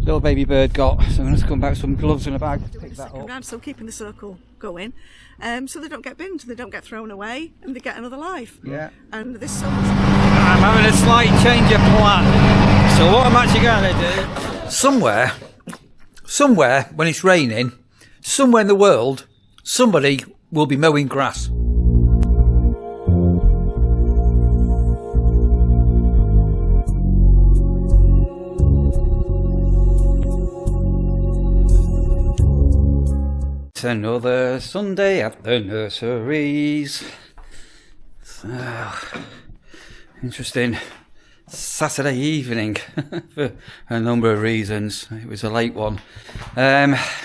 little baby bird got. So I'm going to come back with some gloves and a bag to pick that up. Round, so keeping the circle going, so they don't get binned, they don't get thrown away, and they get another life. Yeah. And this summer, I'm having a slight change of plan. So what I'm actually going to do, somewhere when it's raining, somewhere in the world, somebody will be mowing grass. It's another Sunday at the nurseries. So, interesting Saturday evening for a number of reasons. It was a late one.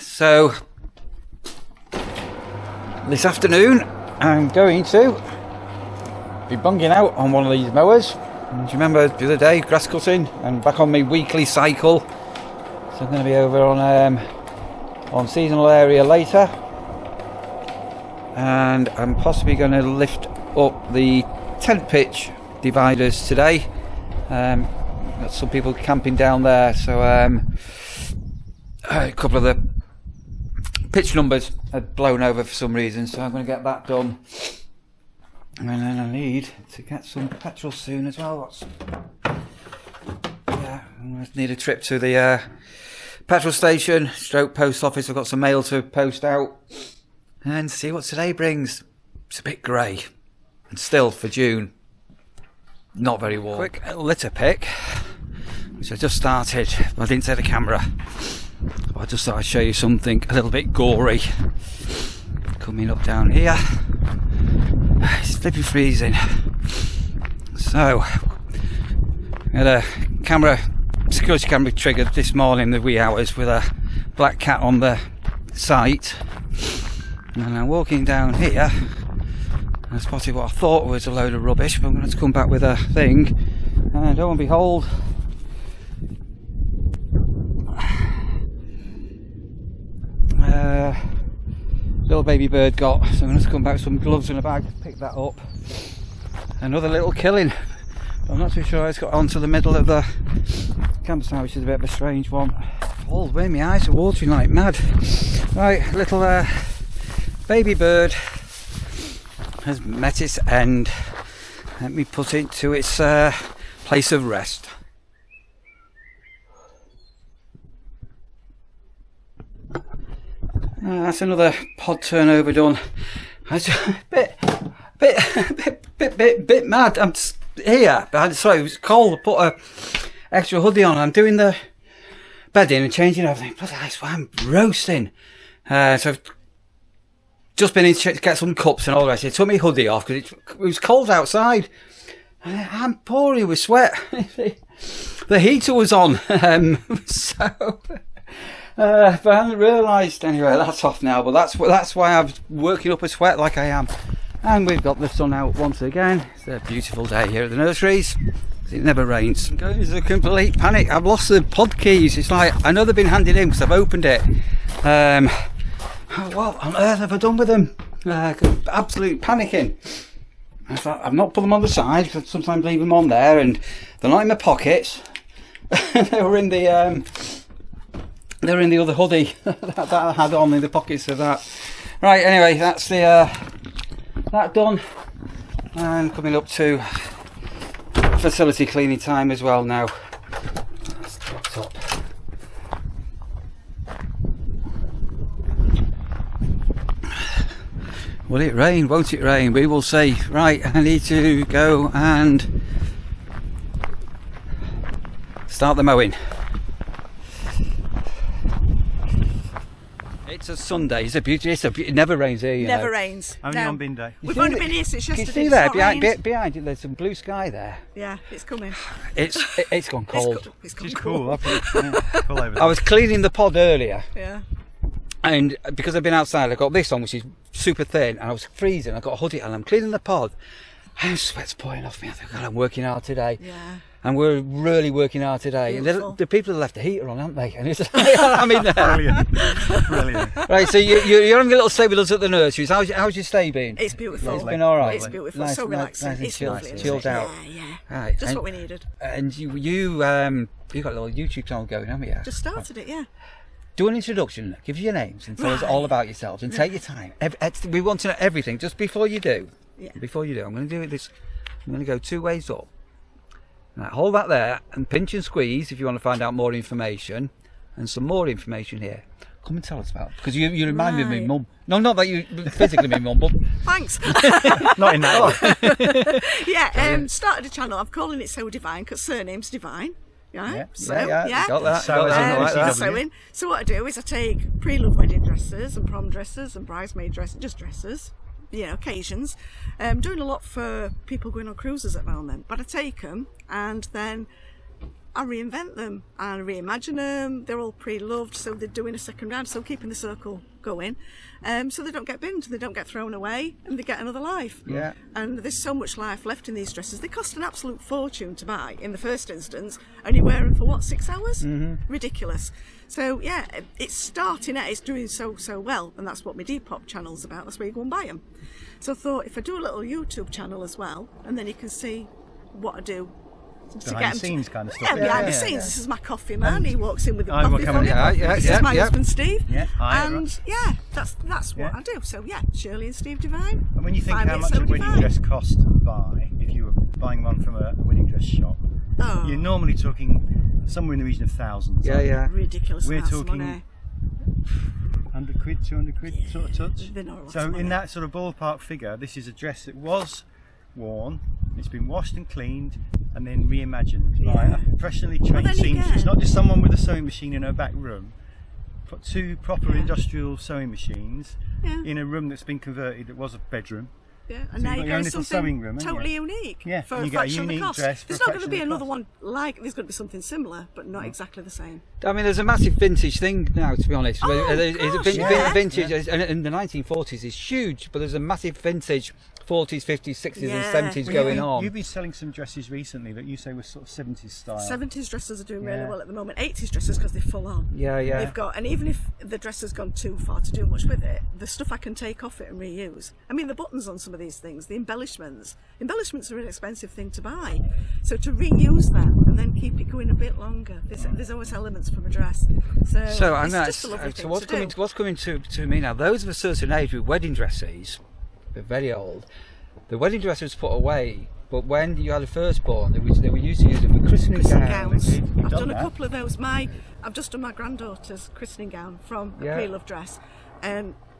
So this afternoon I'm going to be bunging out on one of these mowers. And do you remember the other day, grass cutting and back on my weekly cycle? So I'm going to be over on seasonal area later, and I'm possibly going to lift up the tent pitch dividers today. Got some people camping down there, so a couple of the pitch numbers had blown over for some reason, so I'm going to get that done. And then I need to get some petrol soon as well. Yeah, I need a trip to the petrol station, stroke post office. I've got some mail to post out and see what today brings. It's a bit grey and still for June not very warm. Quick litter pick, which I just started. I didn't take the camera. I just thought I'd show you something a little bit gory coming up down here. It's flipping freezing. So I had a security camera triggered this morning in the wee hours with a black cat on the site, and I'm walking down here and I spotted what I thought was a load of rubbish, but I'm going to have to come back with a thing, and lo and behold, little baby bird got. So I'm going to have to come back with some gloves and a bag to pick that up. Another little killing. I'm not too sure it's got onto the middle of the campsite, which is a bit of a strange one. All the way, my eyes are watering like mad. Right, little baby bird has met its end. Let me put it to its place of rest. That's another pod turnover done. I was a bit mad. I'm just here. Sorry, it was cold. I put a extra hoodie on. I'm doing the bedding and changing everything. Bloody hell, I'm roasting. So I've just been in to get some cups and all the rest. I took my hoodie off because it was cold outside. I'm pouring with sweat. The heater was on. But I hadn't realised. Anyway, that's off now. But that's why I'm working up a sweat like I am. And we've got the sun out once again. It's a beautiful day here at the nurseries. It never rains. I'm going into a complete panic. I've lost the pod keys. It's like, I know they've been handed in because I've opened it. What on earth have I done with them? Absolute panicking. I thought, I've not put them on the side because I sometimes leave them on there, and they're not in my pockets. They were in the other hoodie that I had on in the pockets of that. Right, anyway, that's the that done, and coming up to facility cleaning time as well now. That's topped up. Will it rain? Won't it rain? We will see. Right, I need to go and start the mowing. It's a Sunday. It's a beauty. It never rains here. never rains. Only on bin day. We've only been here since yesterday. Can you see there behind you? There's some blue sky there. Yeah, it's coming. It's gone cold. It's gone It's cool. cool. Cool over there. I was cleaning the pod earlier. Yeah. And because I've been outside, I got this on, which is super thin, and I was freezing. I got a hoodie, and I'm cleaning the pod, and sweat's pouring off me. I think, God, I'm working hard today. Yeah. And we're really working hard today. Beautiful. And the people have left the heater on, haven't they? And it's I'm in there. Brilliant. Right, so you're having a little stay with us at the nurseries. How's your stay been? It's beautiful. It's been all right. It's beautiful. Nice, so relaxing. nice and it's chilled, lovely. chilled out. Yeah. Right. Just what we needed. And you You've got a little YouTube channel going, haven't you? Just started it, yeah. Do an introduction, give you your names and tell us all about yourselves and take your time. We want to know everything. Just before you do, I'm going to do this. I'm going to go 2 ways up. Right, hold that there and pinch and squeeze if you want to find out more information and some more information here. Come and tell us about it, because you remind me of my mum. No, not that you physically my mum, but Thanks. Not in that. Yeah, started a channel. I'm calling it So Divine because surname's Divine. Right? Yeah. So, yeah. Got that. So, got that. Sewing. So what I do is I take pre-love wedding dresses and prom dresses and bridesmaid dresses, just dresses, occasions. Doing a lot for people going on cruises at the moment, but I take them and then I reinvent them and reimagine them. They're all pre-loved, so they're doing a second round, so keeping the circle going, so they don't get binned, they don't get thrown away, and they get another life. Yeah. And there's so much life left in these dresses. They cost an absolute fortune to buy in the first instance, and you wear them for what, 6 hours? Ridiculous. So yeah, it's starting out, it's doing so well, and that's what my Depop channel's about. That's where you go and buy them. So I thought if I do a little YouTube channel as well, and then you can see what I do. Behind the scenes kind of stuff. Yeah, behind the scenes. This is my coffee man. He walks in with the I will coffee come from in. him. This is my husband Steve. Yeah, hi, and right. yeah, that's what I do. So yeah, Shirley and Steve Divine. And when you think Find how me much at a So wedding Divine. dress cost to buy, if you were buying one from a wedding dress shop, you're normally talking somewhere in the region of thousands. Yeah. Ridiculous. We're amounts of talking money. 100 quid, 200 quid sort of touch. They're not a lot So of money. in that sort of ballpark figure, this is a dress that was worn, it's been washed and cleaned and then reimagined by a professionally trained then seamstress. again- Not just someone with a sewing machine in her back room, but 2 proper industrial sewing machines in a room that's been converted, that was a bedroom. Yeah, So and now you've got you your own go little something sewing room, haven't totally you? unique. Yeah, for and a you get a fraction of the unique cost. dress for There's a not going to be fraction of the another cost. one like. There's going to be something similar, but not exactly the same. I mean, there's a massive vintage thing now, to be honest. Oh, It's gosh, vintage, and in the 1940s is huge, but there's a massive vintage 40s, 50s, 60s, and 70s Well, going on. You've been selling some dresses recently that you say were sort of 70s style. 70s dresses are doing really Yeah. well at the moment. 80s dresses because they're full on. Yeah. They've got, and even if the dress has gone too far to do much with it, the stuff I can take off it and reuse. I mean, the buttons on some of these things, the embellishments are an expensive thing to buy. So to reuse them and then keep it going a bit longer, there's always elements from a dress. So I'm it's gonna, just a lovely thing what's to do. coming to me now? Those of a certain age with wedding dresses, they're very old. The wedding dress was put away, but when you had a firstborn, they were used to use it for christening Gowns. gowns. I've done a that. couple of those. I've just done my granddaughter's christening gown from a pre-love dress.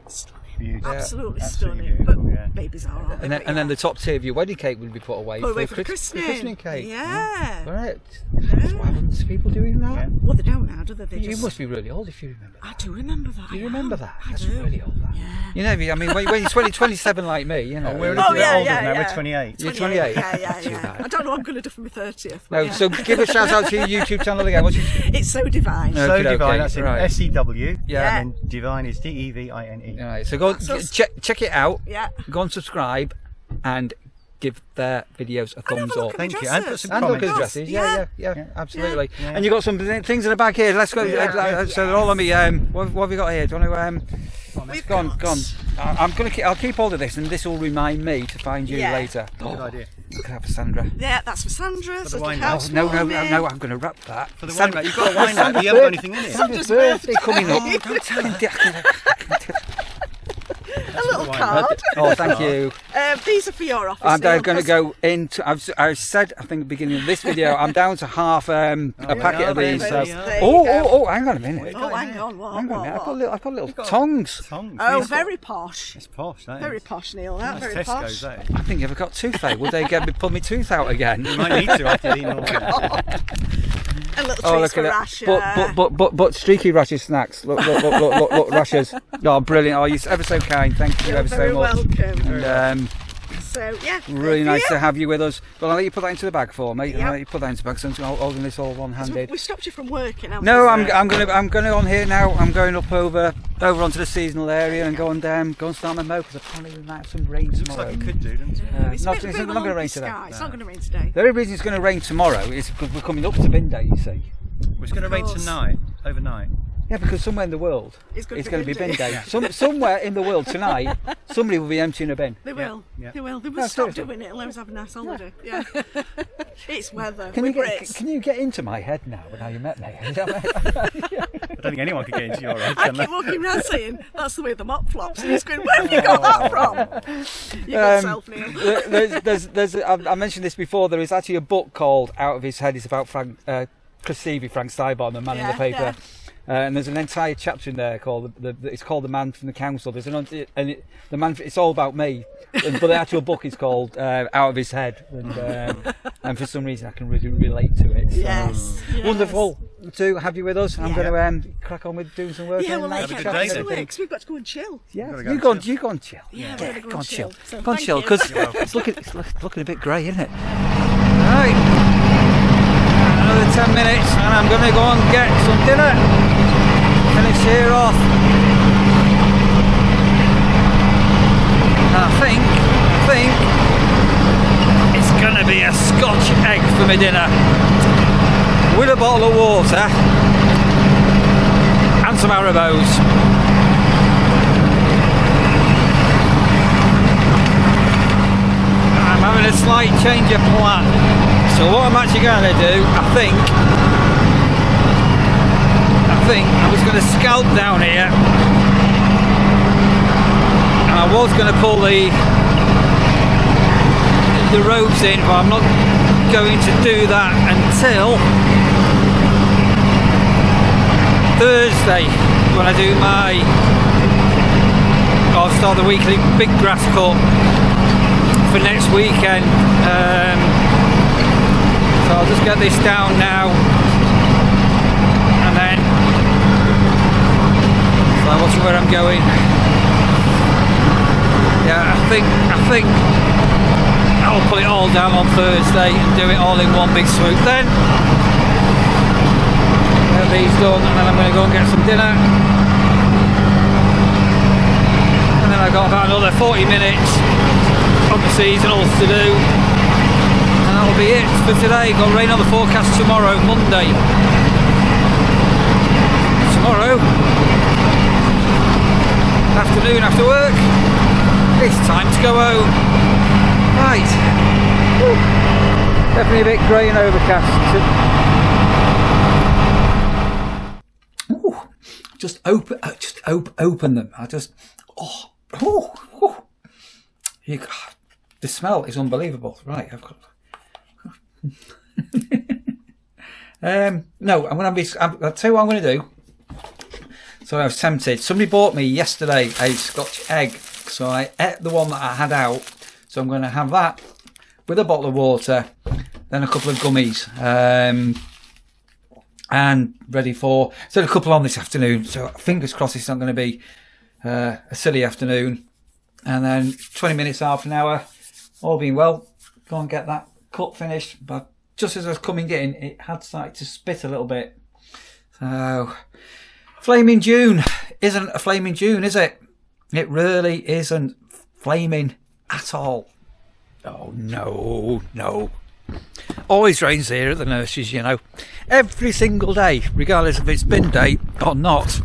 Stunning. Beautiful. Absolutely Absolutely stunning. beautiful, But yeah. babies are all. And then the top tier of your wedding cake would be put away Put away for for the christening cake. Yeah. Right. That's what happens to people doing that. Yeah. Well, they don't now, do they? You must be really old if you remember that. I do remember that. Do you remember that? I That's do. really old. That. Yeah. You know, I mean, when you're 27 like me, you know. We're a little bit yeah, older yeah, now, yeah. we're 28. You're 28. Yeah. Too bad. I don't know what I'm going to do for my 30th. No, but yeah. so give a shout out to your YouTube channel again. What's your... It's So Divine. No. So Okay, Divine, that's in right. S-E-W, Yeah. and then Divine is D-E-V-I-N-E. All right, so go So- check it out. Yeah. Go and subscribe and give their videos a thumbs have a look up. at Thank the you. And put dresses. some And look at the comments. dresses. Yeah. Yeah, absolutely. Yeah. And you've got some things in the back here. Let's go. So they're all on me. What have we got here? Do you want to? We've Go on. got- I'll keep hold of this, and this will remind me to find you Yeah. later. Good idea. Look at that for Sandra. Yeah, that's for Sandra. the So wine to mug. house No, warming. I'm going to wrap that. For the wine mug, you've got a wine mug, but you haven't got anything in it. Sandra's birthday coming up. Don't tell him. A little card. Oh, thank you. These are for your office. I'm Neil, going to 'cause- go into. I've said, I think, at the beginning of this video, I'm down to half a packet of there these. you So. go. There you go. Oh, hang on a minute. Oh, hang on. What? Hang on a minute. What? I've got little tongs. Tongs. Oh, These- very posh. It's posh, that Very is. posh, Neil. That That's very posh. Tesco's, that is. I think if I've got toothache, will they pull my tooth out again? You might need to after you've eaten all that. And little Oh, treats look for at Rash. that! But streaky rashes snacks. Look, rashes. Oh, brilliant! Oh, you're ever so kind. Thank you You're ever so very much. welcome. And, So yeah, really nice to have. have you with us. Well, I'll let you put that into the bag for me. Yep. I'll let you put that into the bag. So I'm holding this all one-handed. We stopped you from working. haven't No, we? I'm going on here now. I'm going up over onto the seasonal area and go and start my mow because apparently we might have some rain Looks tomorrow. like it could do, doesn't it? It's not a bit it's of not a going to rain lumpy today. sky. It's not going to rain today. The only reason it's going to rain tomorrow is because we're coming up to bin day. You see. It's going to rain course. tonight, overnight. Yeah, because somewhere in the world It's going gonna to be be bin bin day. day. Somewhere in the world tonight, somebody will be emptying a bin. They will. Yeah. They will. They will No, stop seriously. doing it and let us have a nice holiday. Yeah. It's weather. Can We're you, Brits. can you get into my head now, now you met me? I don't think anyone could get into your head, I can they? keep walking around saying, that's the way the mop flops. And he's going, where have you got that from? You got self, Neil. I mentioned this before. There is actually a book called Out of His Head. It's about Frank Steinborn, the man in the paper. Yeah. And there's an entire chapter in there called it's called The Man from the Council. There's the man. It's all about me, but the actual book is called Out of His Head, and for some reason I can really relate to it. So. Yes. Wonderful to have you with us. I'm going to crack on with doing some work. Yeah, well, Have let's a get good back day to then. work because we've got to go and chill. Yeah, Gotta go you go and chill. Yeah, we're going to go and chill. So Go and thank chill you. because it's looking a bit grey, isn't it? Right, another 10 minutes, and I'm going to go and get some dinner. Finish here off. I think it's going to be a Scotch egg for my dinner with a bottle of water and some Haribo's. I'm having a slight change of plan. So what I'm actually going to do, I think I was going to scalp down here, and I was going to pull the ropes in, but I'm not going to do that until Thursday when I do I'll start the weekly big grass cut for next weekend. So I'll just get this down now, and then so watching where I'm going. Yeah, I think I'll put it all down on Thursday and do it all in one big swoop. Then get these done, and then I'm going to go and get some dinner. And then I've got about another 40 minutes of the seasonals to do. And that'll be it for today. Got rain on the forecast tomorrow, Monday. Tomorrow afternoon after work, it's time to go home. Right. Woo. Definitely a bit grey and overcast. Ooh. Just open them. The smell is unbelievable. Right, I've got. No, I'll tell you what I'm going to do. So I was tempted. Somebody bought me yesterday a Scotch egg, so I ate the one that I had out. So I'm going to have that with a bottle of water, then a couple of gummies, and ready for. So a couple on this afternoon. So fingers crossed it's not going to be a silly afternoon. And then 20 minutes, half an hour, all being well, go and get that cut finished. But just as I was coming in, it had started to spit a little bit. So, flaming June isn't a flaming June, is it? It really isn't flaming at all. Oh, no. Always rains here at the nurseries, you know. Every single day, regardless if it's bin day or not.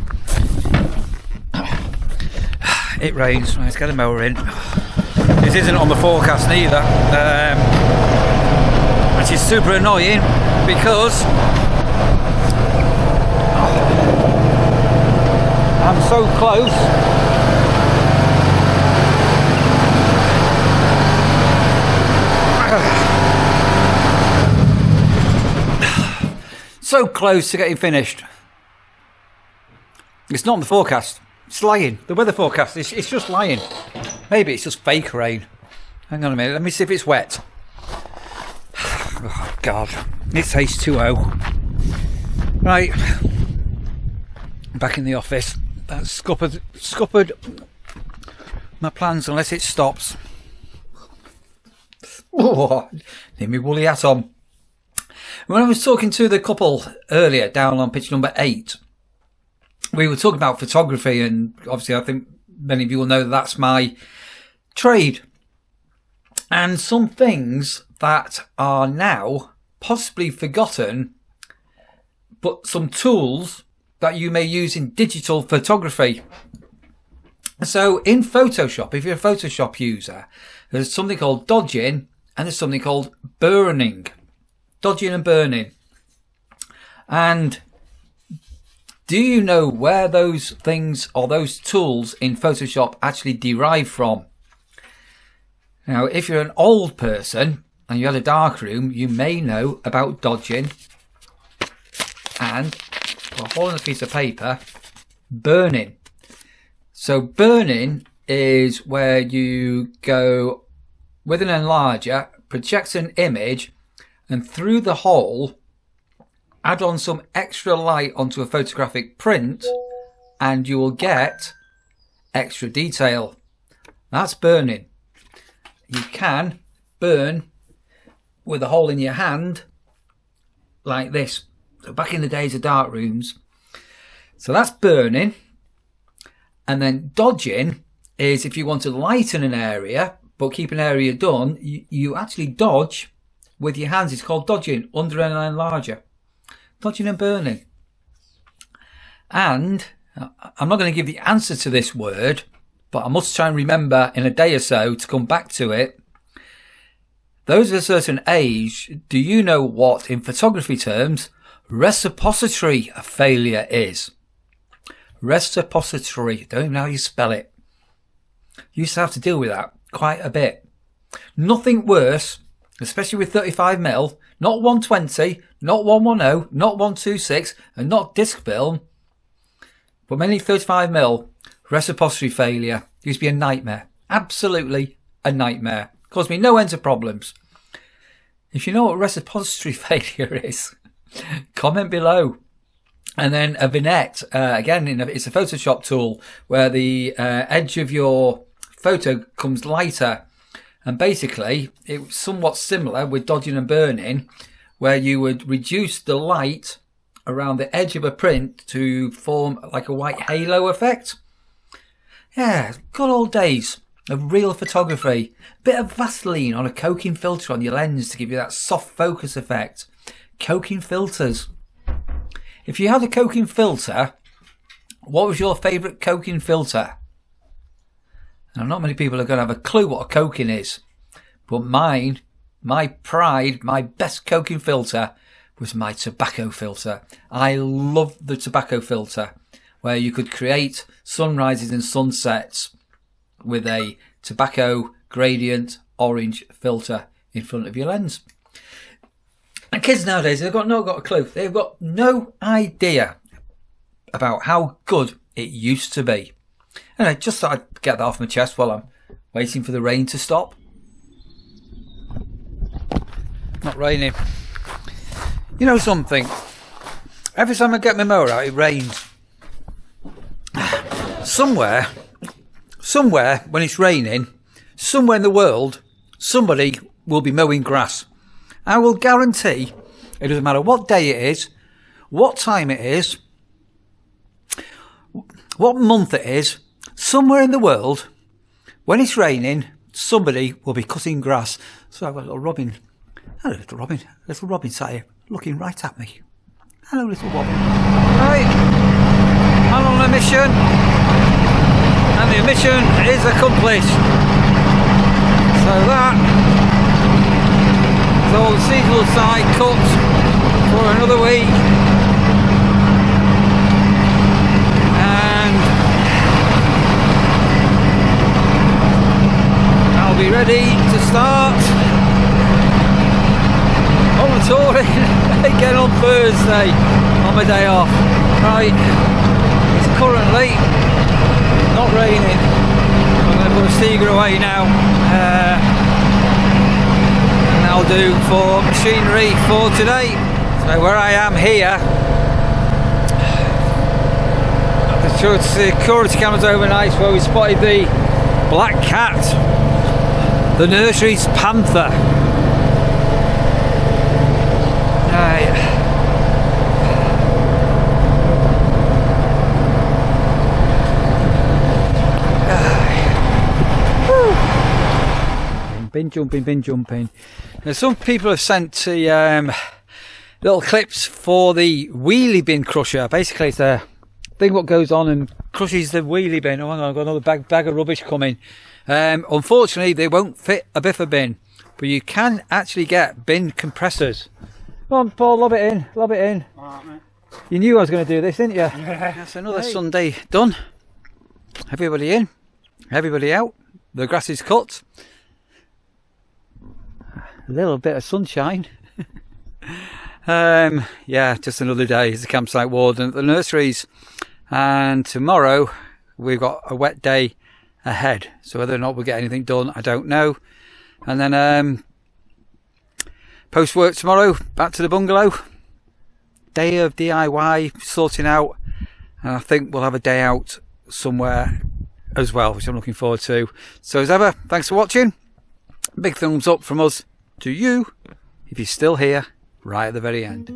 It rains. Let's get a mower in. This isn't on the forecast neither, which is super annoying because I'm so close. So close to getting finished. It's not on the forecast. It's lying. The weather forecast, it's just lying. Maybe it's just fake rain. Hang on a minute, let me see if it's wet. Oh, God. It's H2O. Right. Back in the office. That's scuppered my plans unless it stops. Oh, need me woolly hat on. When I was talking to the couple earlier down on pitch number 8, we were talking about photography, and obviously I think many of you will know that that's my trade. And some things that are now possibly forgotten, but some tools that you may use in digital photography. So in Photoshop, if you're a Photoshop user, there's something called dodging and there's something called burning. Dodging and burning. And do you know where those things or those tools in Photoshop actually derive from? Now, if you're an old person and you had a darkroom, you may know about dodging and, a hole in a piece of paper, burning. So burning is where you go with an enlarger, project an image, and through the hole, add on some extra light onto a photographic print, and you will get extra detail. That's burning. You can burn with a hole in your hand like this. So back in the days of dark rooms. So that's burning. And then dodging is if you want to lighten an area but keep an area done, you actually dodge with your hands. It's called dodging under an enlarger. Dodging and burning. And I'm not going to give the answer to this word, but I must try and remember in a day or so to come back to it. Those of a certain age, do you know what, in photography terms, reciprocity failure is? Reciprocity. Don't even know how you spell it. Used to have to deal with that quite a bit. Nothing worse, especially with 35mm, not 120, not 110, not 126, and not disc film, but mainly 35mm, reciprocity failure used to be a nightmare. Absolutely a nightmare. Caused me no end of problems. If you know what reciprocity failure is, comment below. And then a vignette, again, it's a Photoshop tool where the edge of your photo comes lighter. And basically, it's somewhat similar with dodging and burning, where you would reduce the light around the edge of a print to form like a white halo effect. Yeah, good old days of real photography. Bit of Vaseline on a coking filter on your lens to give you that soft focus effect. Coking filters. If you had a coking filter, what was your favourite coking filter? Now, not many people are going to have a clue what a coking is, but mine, my pride, my best coking filter was my tobacco filter. I loved the tobacco filter, where you could create sunrises and sunsets with a tobacco gradient orange filter in front of your lens. And kids nowadays, they've got a clue. They've got no idea about how good it used to be. And I just thought I'd get that off my chest while I'm waiting for the rain to stop. Not raining. You know something? Every time I get my mower out, it rains. Somewhere when it's raining, somewhere in the world, somebody will be mowing grass. I will guarantee, it doesn't matter what day it is, what time it is, what month it is, somewhere in the world, when it's raining, somebody will be cutting grass. So I've got a little robin. Hello, little robin. Little robin sat here, looking right at me. Hello, little robin. Right, I'm on a mission, and the mission is accomplished. So that is all the seasonal side cut for another week. And I'll be ready to start on the touring again on Thursday on my day off. Right, it's currently not raining. I'm going to put a Seeger away now. And that'll do for machinery for today. So where I am here, the security cameras overnight, where we spotted the black cat, the Nurseries panther. Right. Bin jumping. Now, some people have sent little clips for the wheelie bin crusher. Basically, it's a thing what goes on and crushes the wheelie bin. Oh, hang on, I've got another bag of rubbish coming. Unfortunately, they won't fit a biffa bin, but you can actually get bin compressors. Come on, Paul, lob it in, lob it in. Alright, mate. You knew I was going to do this, didn't you? Yeah. That's another Sunday done. Everybody in, everybody out. The grass is cut. A little bit of sunshine. Yeah, just another day as a campsite warden at the nurseries. And tomorrow we've got a wet day ahead. So whether or not we'll get anything done, I don't know. And then post work tomorrow, back to the bungalow. Day of DIY sorting out, and I think we'll have a day out somewhere as well, which I'm looking forward to. So as ever, thanks for watching. Big thumbs up from us to you if you're still here right at the very end.